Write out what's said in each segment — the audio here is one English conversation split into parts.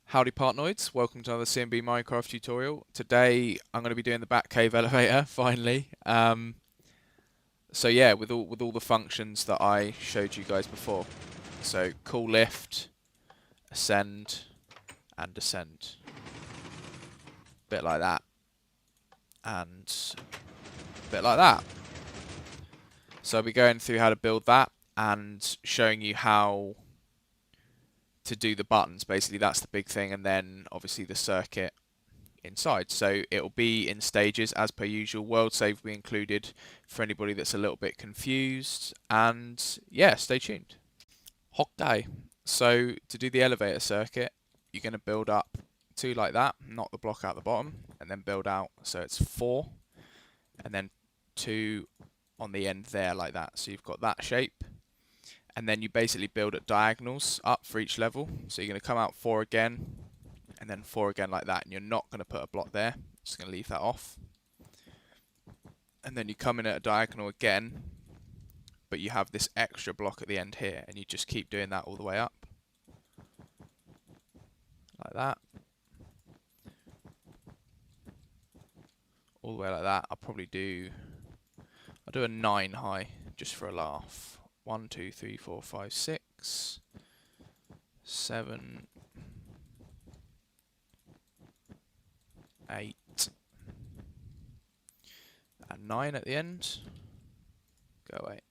Howdy Partnoids, welcome to another CMB Minecraft tutorial. Today I'm going to be doing the Batcave elevator, finally. So yeah, with all the functions that I showed you guys before. So call lift, ascend, and descend. Bit like that. And a bit like that. So I'll be going through how to build that and showing you how to do the buttons. Basically that's the big thing, and then obviously the circuit inside. So it'll be in stages as per usual. World save will be included for anybody that's a little bit confused, and yeah, stay tuned. Okay, so to do the elevator circuit, you're going to build up two like that, knock the block out the bottom, and then build out, so it's 4 and then 2 on the end there like that. So you've got that shape, and then you basically build at diagonals up for each level. So you're going to come out 4 again, and then 4 again like that, and you're not going to put a block there, just going to leave that off. And then you come in at a diagonal again, but you have this extra block at the end here, and you just keep doing that all the way up like that, all the way like that. I'll do a 9 high just for a laugh. 1 2 3 4 5 6 7 8 and 9 at the end. Go away.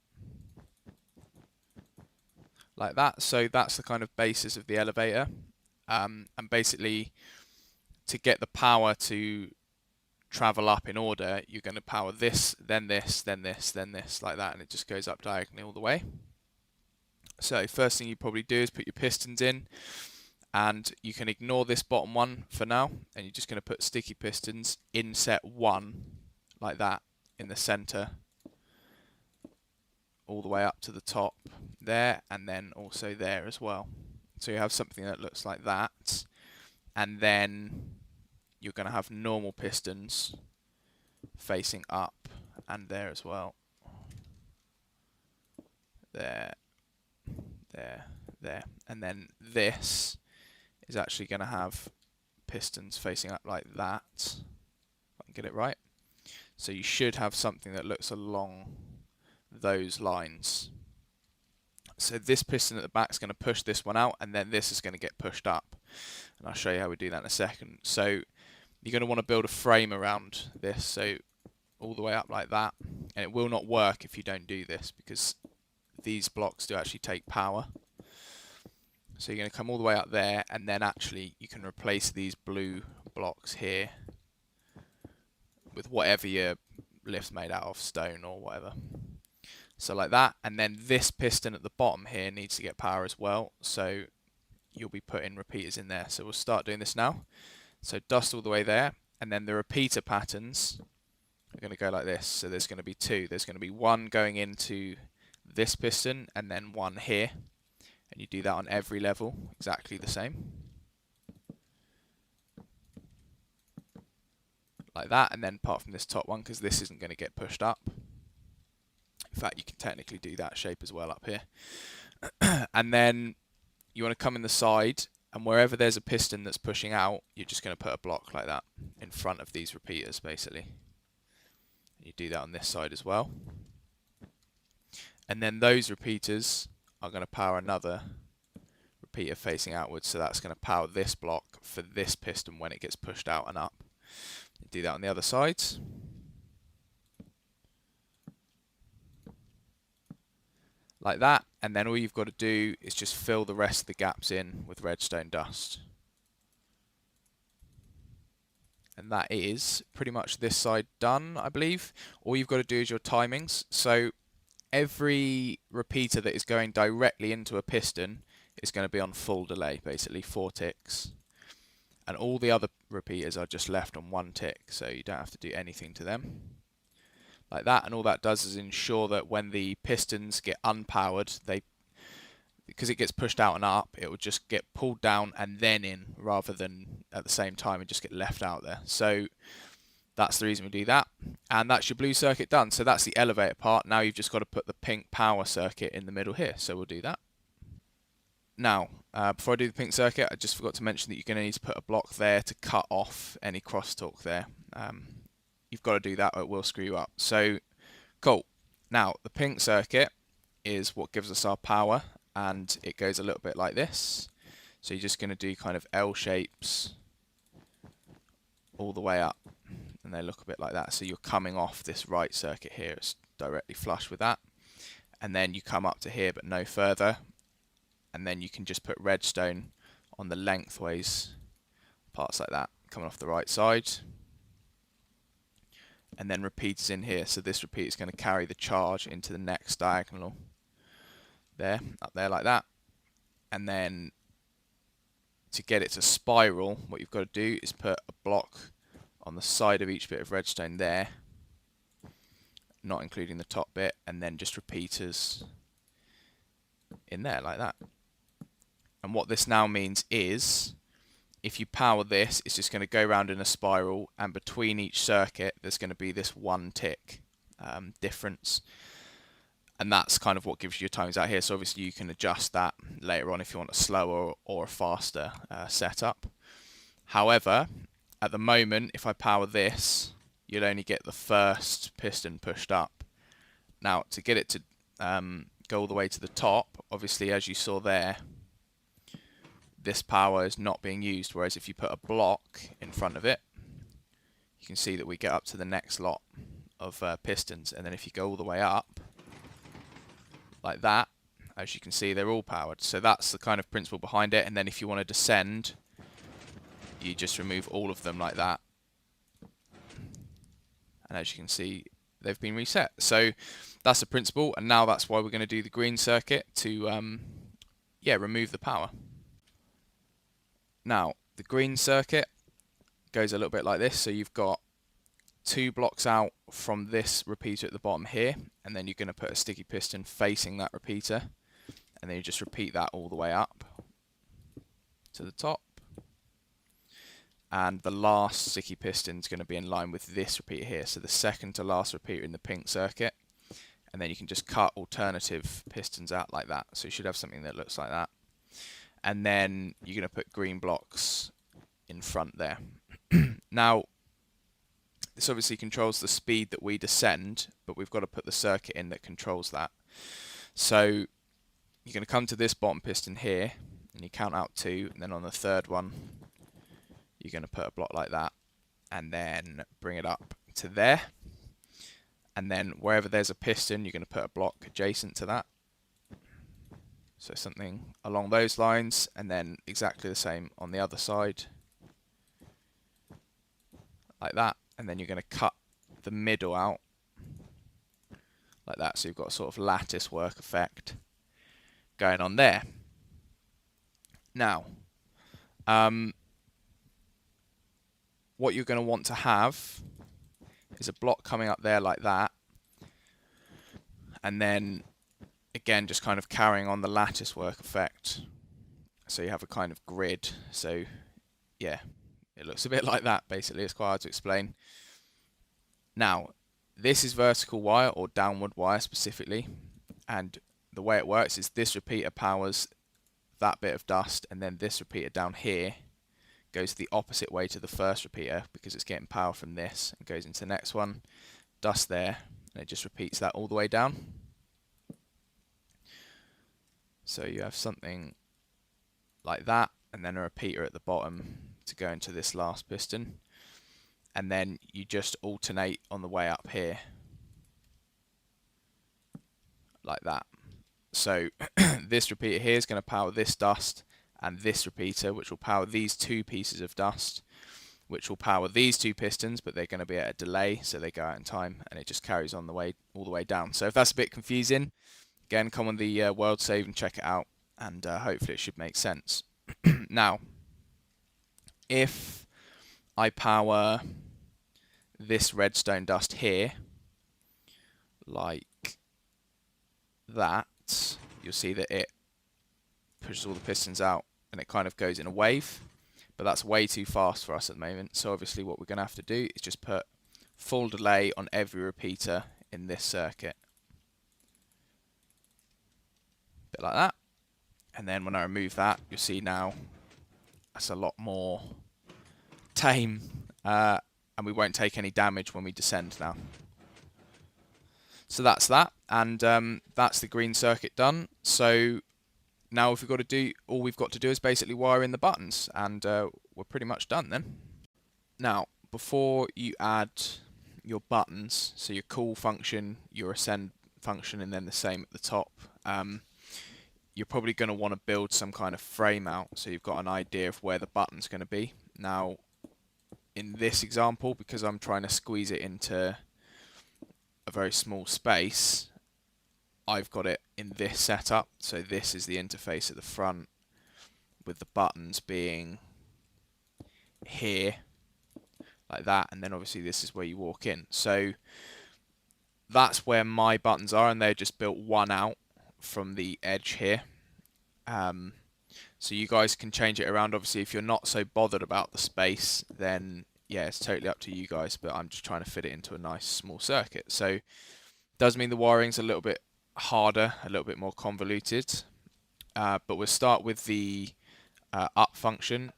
Like that. So that's the kind of basis of the elevator. And basically, to get the power to travel up in order, you're going to power this, then this, then this, then this, like that, and it just goes up diagonally all the way. So first thing you probably do is put your pistons in, and you can ignore this bottom one for now, and you're just going to put sticky pistons in set 1 like that in the center all the way up to the top there, and then also there as well. So you have something that looks like that, and then you're going to have normal pistons facing up and there as well. There, there, there. And then this is actually going to have pistons facing up like that, if I can get it right. So you should have something that looks along those lines. So this piston at the back is going to push this one out, and then this is going to get pushed up. And I'll show you how we do that in a second. So you're going to want to build a frame around this, so all the way up like that. And it will not work if you don't do this, because these blocks do actually take power. So you're going to come all the way up there, and then actually you can replace these blue blocks here with whatever your lift's made out of, stone or whatever. So like that, and then this piston at the bottom here needs to get power as well, so you'll be putting repeaters in there. So we'll start doing this now. So dust all the way there, and then the repeater patterns are going to go like this. So there's going to be 2. There's going to be 1 going into this piston, and then 1 here, and you do that on every level, exactly the same. Like that, and then apart from this top one, because this isn't going to get pushed up. In fact, you can technically do that shape as well up here. And then you want to come in the side, and wherever there's a piston that's pushing out, you're just going to put a block like that in front of these repeaters, basically. You do that on this side as well. And then those repeaters are going to power another repeater facing outwards, so that's going to power this block for this piston when it gets pushed out and up. You do that on the other sides. Like that, and then all you've got to do is just fill the rest of the gaps in with redstone dust. And that is pretty much this side done, I believe. All you've got to do is your timings. So every repeater that is going directly into a piston is going to be on full delay, basically 4 ticks. And all the other repeaters are just left on 1 tick, so you don't have to do anything to them. Like that, and all that does is ensure that when the pistons get unpowered, because it gets pushed out and up, it will just get pulled down and then in, rather than at the same time and just get left out there. So that's the reason we do that, and that's your blue circuit done. So that's the elevator part. Now you've just got to put the pink power circuit in the middle here, so we'll do that. Now, before I do the pink circuit, I just forgot to mention that you're going to need to put a block there to cut off any crosstalk there. You've got to do that or it will screw you up. So, cool. Now, the pink circuit is what gives us our power, and it goes a little bit like this. So you're just going to do kind of L shapes all the way up, and they look a bit like that. So you're coming off this right circuit here, it's directly flush with that. And then you come up to here but no further, and then you can just put redstone on the lengthways parts like that, coming off the right side. And then repeaters in here, so this repeater is going to carry the charge into the next diagonal there, up there like that. And then to get it to spiral, what you've got to do is put a block on the side of each bit of redstone there, not including the top bit, and then just repeaters in there like that. And what this now means is, if you power this, it's just going to go round in a spiral, and between each circuit there's going to be this 1 tick difference, and that's kind of what gives you your timings out here. So obviously you can adjust that later on if you want a slower or a faster setup. However, at the moment, if I power this, you'll only get the first piston pushed up. Now, to get it to go all the way to the top, obviously as you saw there, this power is not being used, whereas if you put a block in front of it, you can see that we get up to the next lot of pistons, and then if you go all the way up like that, as you can see, they're all powered. So that's the kind of principle behind it. And then if you want to descend, you just remove all of them like that, and as you can see, they've been reset. So that's the principle, and now that's why we're going to do the green circuit to remove the power. Now, the green circuit goes a little bit like this. So you've got 2 blocks out from this repeater at the bottom here, and then you're going to put a sticky piston facing that repeater, and then you just repeat that all the way up to the top. And the last sticky piston is going to be in line with this repeater here, so the second to last repeater in the pink circuit, and then you can just cut alternative pistons out like that. So you should have something that looks like that. And then you're going to put green blocks in front there. Now, this obviously controls the speed that we descend, but we've got to put the circuit in that controls that. So you're going to come to this bottom piston here, and you count out 2, and then on the third one, you're going to put a block like that, and then bring it up to there. And then wherever there's a piston, you're going to put a block adjacent to that. So something along those lines, and then exactly the same on the other side, like that. And then you're going to cut the middle out like that, so you've got a sort of lattice work effect going on there. Now, what you're going to want to have is a block coming up there like that, and then again just kind of carrying on the lattice work effect, so you have a kind of grid. So yeah, it looks a bit like that basically. It's quite hard to explain. Now, this is vertical wire or downward wire specifically, and the way it works is this repeater powers that bit of dust, and then this repeater down here goes the opposite way to the first repeater because it's getting power from this, and goes into the next one, dust there, and it just repeats that all the way down. So you have something like that, and then a repeater at the bottom to go into this last piston, and then you just alternate on the way up here like that. So this repeater here is going to power this dust, and this repeater, which will power these 2 pieces of dust, which will power these 2 pistons, but they're going to be at a delay, so they go out in time, and it just carries on the way all the way down. So if that's a bit confusing, again, come on the world save and check it out, and hopefully it should make sense. Now, if I power this redstone dust here like that, you'll see that it pushes all the pistons out, and it kind of goes in a wave, but that's way too fast for us at the moment. So obviously what we're going to have to do is just put full delay on every repeater in this circuit, bit like that, And then when I remove that, you'll see now that's a lot more tame, and we won't take any damage when we descend now. So that's that, and that's the green circuit done. So now all we've got to do is basically wire in the buttons, and we're pretty much done then. Now, before you add your buttons, so your cool function, your ascend function, and then the same at the top, you're probably going to want to build some kind of frame out, so you've got an idea of where the button's going to be. Now, in this example, because I'm trying to squeeze it into a very small space, I've got it in this setup. So this is the interface at the front, with the buttons being here, like that, and then obviously this is where you walk in. So that's where my buttons are, and they're just built one out from the edge here. So you guys can change it around. Obviously, if you're not so bothered about the space, then yeah, it's totally up to you guys, but I'm just trying to fit it into a nice small circuit. So does mean the wiring's a little bit harder, a little bit more convoluted, but we'll start with the up function,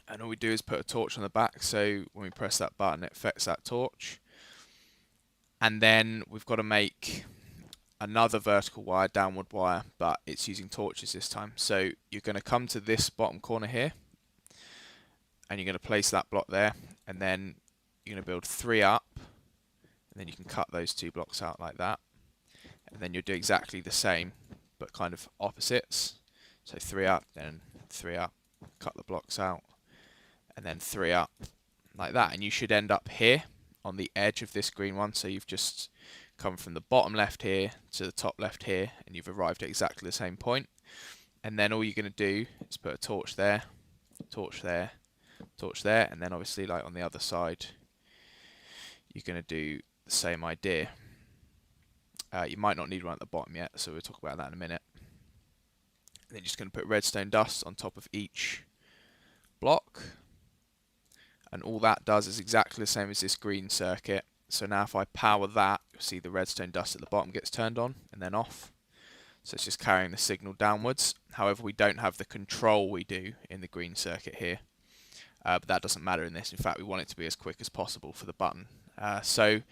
and all we do is put a torch on the back, so when we press that button it affects that torch. And then we've got to make another vertical wire, downward wire, but it's using torches this time. So you're going to come to this bottom corner here, and you're going to place that block there, and then you're going to build 3 up, and then you can cut those 2 blocks out like that, and then you'll do exactly the same but kind of opposites. So 3 up, then 3 up, cut the blocks out, and then 3 up like that, and you should end up here on the edge of this green one. So you've just come from the bottom left here to the top left here, and you've arrived at exactly the same point. And then all you're going to do is put a torch there, torch there, torch there, and then obviously like on the other side you're going to do the same idea. You might not need one at the bottom yet, so we'll talk about that in a minute. And then you're just going to put redstone dust on top of each block, and all that does is exactly the same as this green circuit. So now if I power that, you'll see the redstone dust at the bottom gets turned on and then off. So it's just carrying the signal downwards. However, we don't have the control we do in the green circuit here. But that doesn't matter in this. In fact, we want it to be as quick as possible for the button. So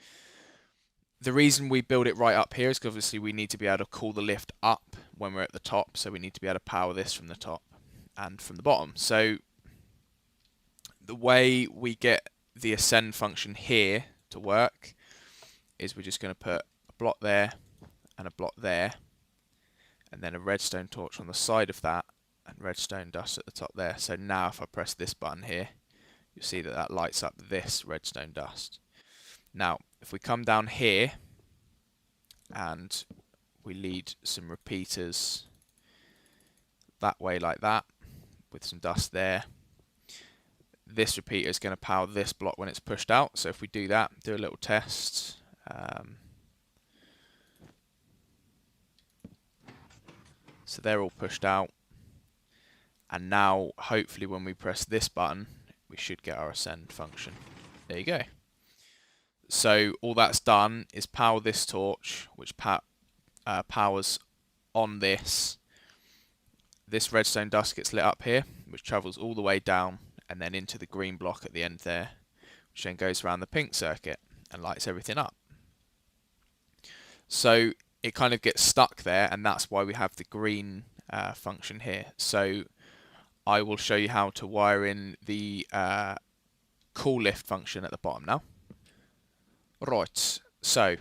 the reason we build it right up here is because obviously we need to be able to call the lift up when we're at the top. So we need to be able to power this from the top and from the bottom. So the way we get the ascend function here to work is we're just going to put a block there and a block there, and then a redstone torch on the side of that, and redstone dust at the top there. So now if I press this button here, you'll see that that lights up this redstone dust. Now if we come down here and we lead some repeaters that way like that with some dust there, this repeater is going to power this block when it's pushed out. So if we do that, do a little test. So they're all pushed out. And now, hopefully, when we press this button, we should get our ascend function. There you go. So all that's done is power this torch, which powers on this. This redstone dust gets lit up here, which travels all the way down and then into the green block at the end there, which then goes around the pink circuit and lights everything up. So it kind of gets stuck there, and that's why we have the green function here. So I will show you how to wire in the cool lift function at the bottom now. Right, so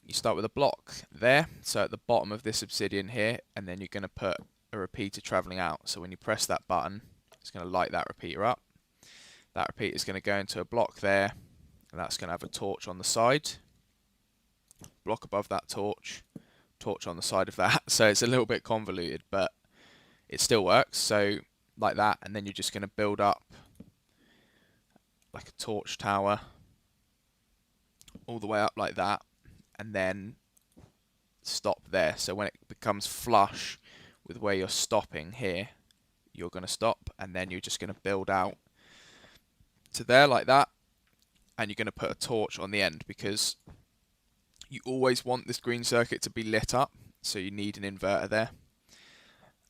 you start with a block there, so at the bottom of this obsidian here, and then you're going to put a repeater travelling out. So when you press that button, it's going to light that repeater up. That repeater is going to go into a block there, and that's going to have a torch on the side. Block above that torch, torch on the side of that. So it's a little bit convoluted, but it still works. So like that, and then you're just going to build up like a torch tower all the way up like that, and then stop there. So when it becomes flush with where you're stopping here, you're going to stop, and then you're just going to build out to there like that, and you're going to put a torch on the end because you always want this green circuit to be lit up, so you need an inverter there.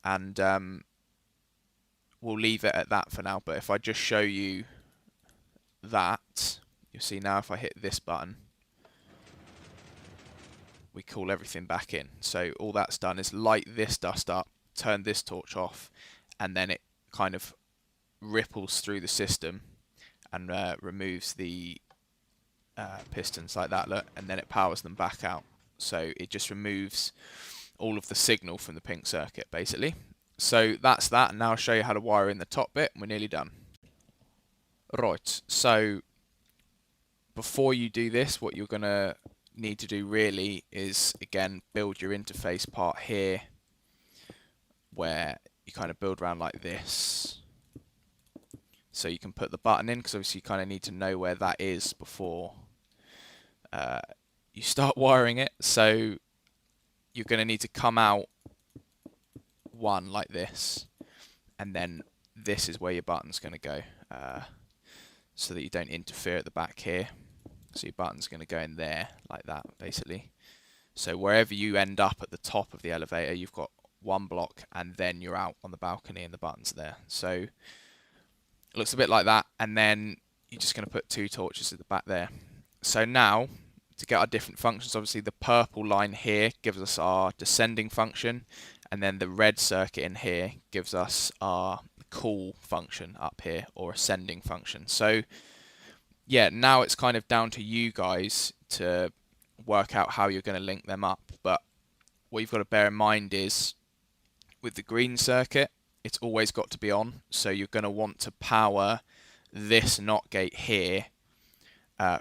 and we'll leave it at that for now. But if I just show you that, you'll see now if I hit this button, we call everything back in. So all that's done is light this dust up, turn this torch off, and then it kind of ripples through the system and removes the pistons like that, look, and then it powers them back out. So it just removes all of the signal from the pink circuit, basically. So that's that, and now I'll show you how to wire in the top bit, and we're nearly done. Right, so before you do this, what you're going to need to do really is, again, build your interface part here, where you kind of build around like this. So you can put the button in, because obviously you kind of need to know where that is before you start wiring it. So you're going to need to come out one like this, and then this is where your button's going to go, so that you don't interfere at the back here. So your button's going to go in there like that, basically. So wherever you end up at the top of the elevator, you've got one block, and then you're out on the balcony and the button's there. So it looks a bit like that, and then you're just going to put two torches at the back there. So now, to get our different functions, obviously the purple line here gives us our descending function, and then the red circuit in here gives us our cool function up here, or ascending function. So yeah, now it's kind of down to you guys to work out how you're going to link them up. But what you've got to bear in mind is, with the green circuit, it's always got to be on. So you're going to want to power this NOT gate here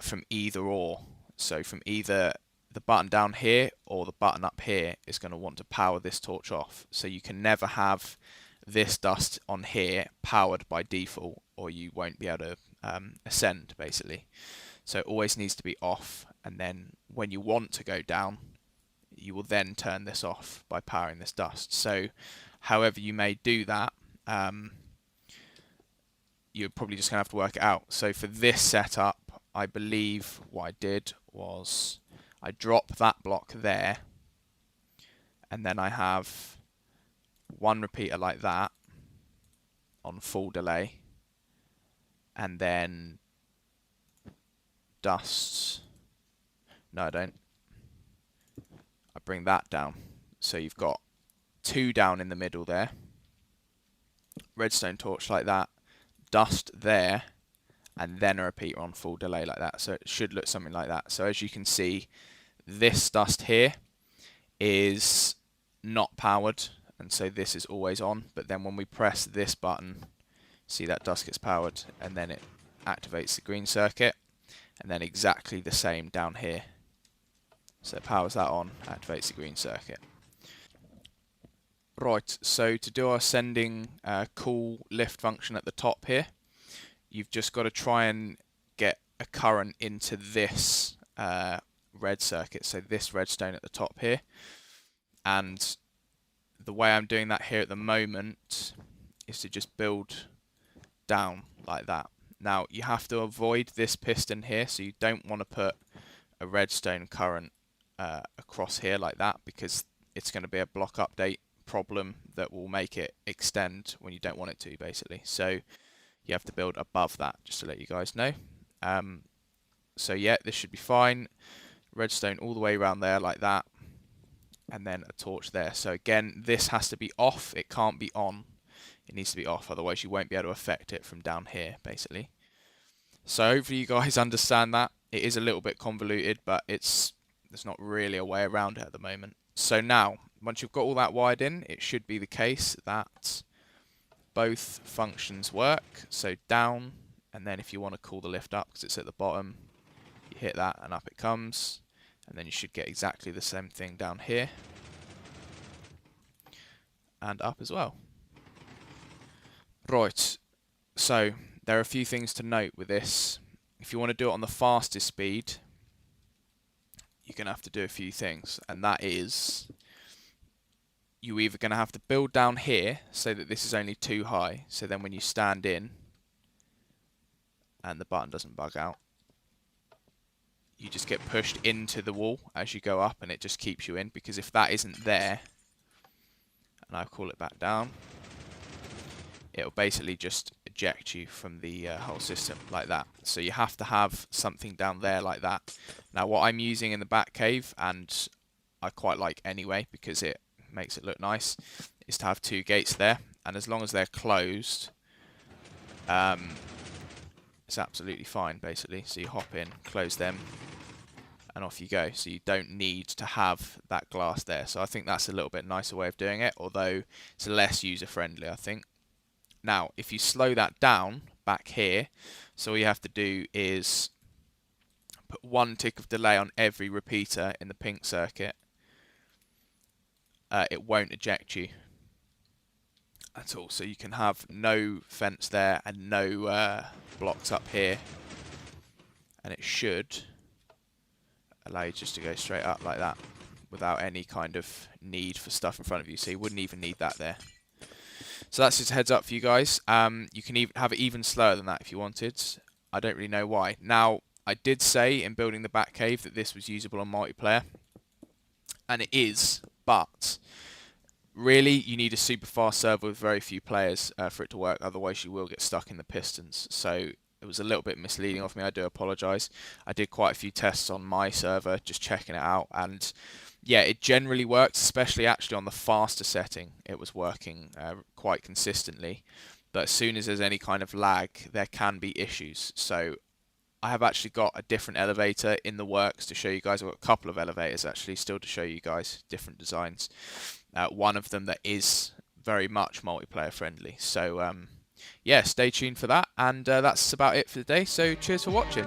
from either or. So from either the button down here or the button up here is going to want to power this torch off. So you can never have this dust on here powered by default, or you won't be able to ascend, basically. So it always needs to be off, and then when you want to go down, you will then turn this off by powering this dust. So however you may do that, you're probably just going to have to work it out. So for this setup, I believe what I did was I drop that block there, and then I have one repeater like that on full delay, and then dust. No, I don't. I bring that down. So you've got two down in the middle there. Redstone torch like that. Dust there. And then a repeater on full delay like that. So it should look something like that. So as you can see, this dust here is not powered, and so this is always on. But then when we press this button, see that dust gets powered, and then it activates the green circuit. And then exactly the same down here. So it powers that on, activates the green circuit. Right, so to do our ascending cool lift function at the top here, you've just got to try and get a current into this red circuit, so this redstone at the top here. And the way I'm doing that here at the moment is to just build down like that. Now you have to avoid this piston here, so you don't want to put a redstone current across here like that, because it's going to be a block update problem that will make it extend when you don't want it to, basically. So you have to build above that, just to let you guys know. So yeah, this should be fine. Redstone all the way around there like that, and then a torch there. So again, this has to be off, it can't be on. It needs to be off, otherwise you won't be able to affect it from down here, basically. So hopefully you guys understand that. It is a little bit convoluted, but there's not really a way around it at the moment. So now, once you've got all that wired in, it should be the case that both functions work. So down, and then if you want to call the lift up because it's at the bottom, you hit that and up it comes. And then you should get exactly the same thing down here. And up as well. Right, so there are a few things to note with this. If you want to do it on the fastest speed, you're going to have to do a few things, and that is you're either going to have to build down here so that this is only too high, so then when you stand in and the button doesn't bug out, you just get pushed into the wall as you go up, and it just keeps you in, because if that isn't there, and I call it back down, it'll basically just eject you from the whole system like that. So you have to have something down there like that. Now what I'm using in the back cave, and I quite like anyway because it makes it look nice, is to have 2 gates there, and as long as they're closed, it's absolutely fine basically. So you hop in, close them, and off you go. So you don't need to have that glass there. So I think that's a little bit nicer way of doing it, although it's less user friendly, I think. Now, if you slow that down back here, so all you have to do is put 1 tick of delay on every repeater in the pink circuit. It won't eject you at all. So you can have no fence there and no blocks up here, and it should allow you just to go straight up like that without any kind of need for stuff in front of you. So you wouldn't even need that there. So that's just a heads up for you guys. You can even have it even slower than that if you wanted. I don't really know why. Now, I did say in building the back cave that this was usable on multiplayer, and it is, but really you need a super fast server with very few players for it to work, otherwise you will get stuck in the pistons. So it was a little bit misleading of me, I do apologise. I did quite a few tests on my server, just checking it out, and yeah, it generally works, especially actually on the faster setting. It was working quite consistently, but as soon as there's any kind of lag, there can be issues. So I have actually got a different elevator in the works to show you guys. I've got a couple of elevators actually still to show you guys, different designs. One of them that is very much multiplayer friendly. So yeah, stay tuned for that, and that's about it for today. So cheers for watching.